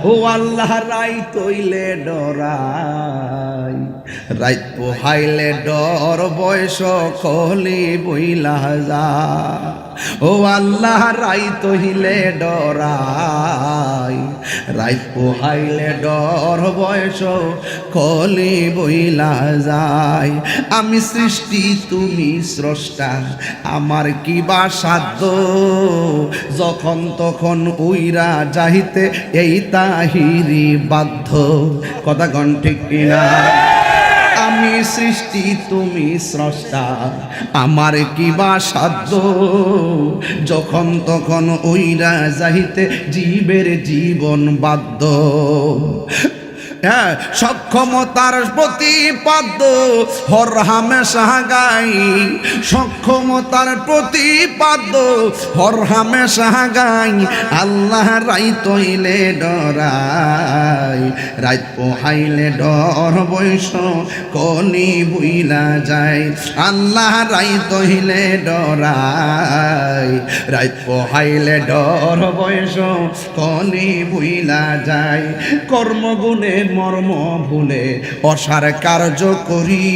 ও আল্লাহ রাইত হইলে ডরাই, রাইত পোহাইলে ডর বয়স কলি বইলা যা। ও আল্লাহ রাইত হইলে ডরাই, রাইত পোহাইলে ডর বয়স কলি বইলা যায়। আমি সৃষ্টি তুমি স্রষ্টা, আমার কি বা সাধ্য, যখন তখন উইরা যাইতে এই তাহিরি বাধ্য। কথা কন ঠিক কিনা? আমি সৃষ্টি তুমি স্রষ্টা, আমার কি বা সাধ্য, যখন তখন উইরা যাইতে জীবের জীবন বাধ্য। হ্যাঁ, সক্ষমতার প্রতিপাদ্য হর হামেশা গাই, সক্ষমতার প্রতিপাদ্য হর হামেশা গাই। আল্লাহ রাইত হইলে ডরাই, রাইত পোহাইলে ডর বয়স কলি বুইলা যায়। আল্লাহ রাইত হইলে ডরাই, রাইত পোহাইলে ডর বয়স কলি বুইলা যায়। কর্মগুণে মর্ম ভুলে অসার কার্য করি,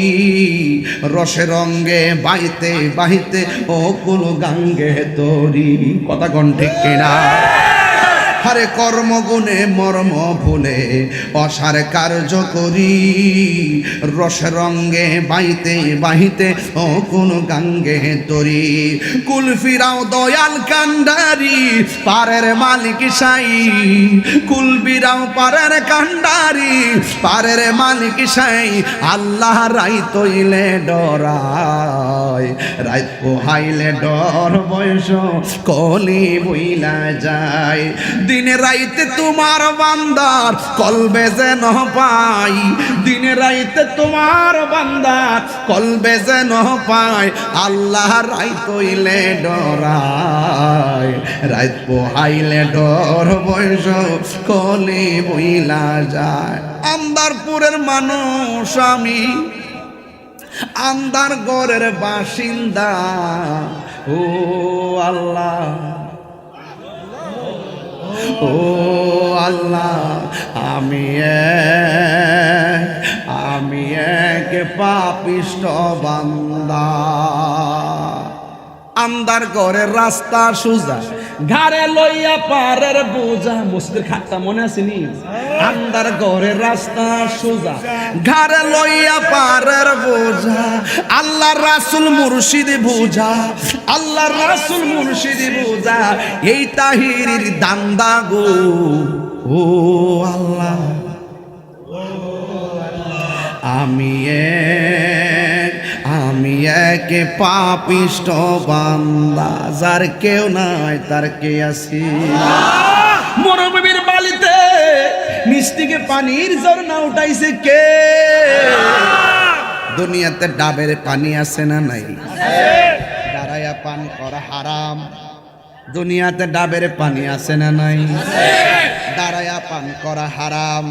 রসে রঙ্গে বাইতে বাহিতে ও কুল গাঙ্গে তরি। কথা কোন ঠিক কিনা? হারে কর্মগুণে মর্ম ভুলে অসার কার্য করি, রসে রঙ্গে বাইতে বাহিতে ও কোন গাঙ্গে তরি। কুল ফিরাও দয়াল কান্ডারি, পারের মালিক সাই, কুল ফিরাও পারের কান্ডারি, পারের মালিক সাই। আল্লাহ রাইত হইলে ডরাই, রাইত পোহাইলে ডর বয়স কলি বইলা যায়। দিনে রাইতে তোমার বান্দার কলবে যেন পাই, দিনে রাইতে তোমার বান্দার কলবে যেন পাই। আল্লাহ রাইত হইলে ডরাই, রাইত পোহাইলে ডর বয়স কলি বইলা যায়। আন্দারপুরের মানুষ আমি, আন্দার গড়ের বাসিন্দা। ও আল্লাহ, ও আল্লাহ, আমি এক পাপিষ্ঠ বান্দা। আন্দার ঘরের রাস্তা সুজা, ঘাড়ে লইয়া পারের বোঝা। মসজিদের খাটটা মনে আছে নি? আন্দার ঘরের রাস্তা সুজা, ঘাড়ে লইয়া পারের বোঝা। আল্লাহ রাসূল মুর্শিদ বুঝা, আল্লাহ রাসূল মুর্শিদ বুঝা। এই তাহিরির দান্দা গো। ও আল্লাহ, আমি এক পাপিষ্ঠ বান্দা, যার কেউ নাই তার কে আছি। মরুভূমির বালিতে নিচ থেকে পানির ঝর্ণা উঠাইছে কে? দুনিয়াতে ডাবের পানি আছে না নাই? দাঁড়াইয়া পান করা হারাম। দুনিয়াতে ডাবের পানি আছে না নাই? দাঁড়াইয়া পান করা হারাম।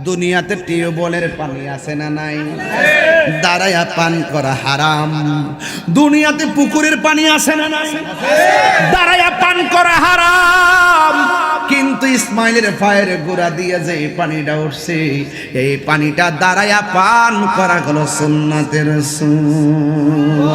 দুনিয়াতে টিউবওয়েলের পানি আছে না নাই? দাঁড়াইয়া পান করা হারাম। দুনিয়াতে পুকুরের পানি আছে না নাই? দাঁড়াইয়া পান করা হারাম। কিন্তু ইসমাইলের পায়ের গোড়া দিয়ে যে পানিটা উঠছে, এই পানিটা দাঁড়াইয়া পান করা গেল সুন্নাতের রাসূল।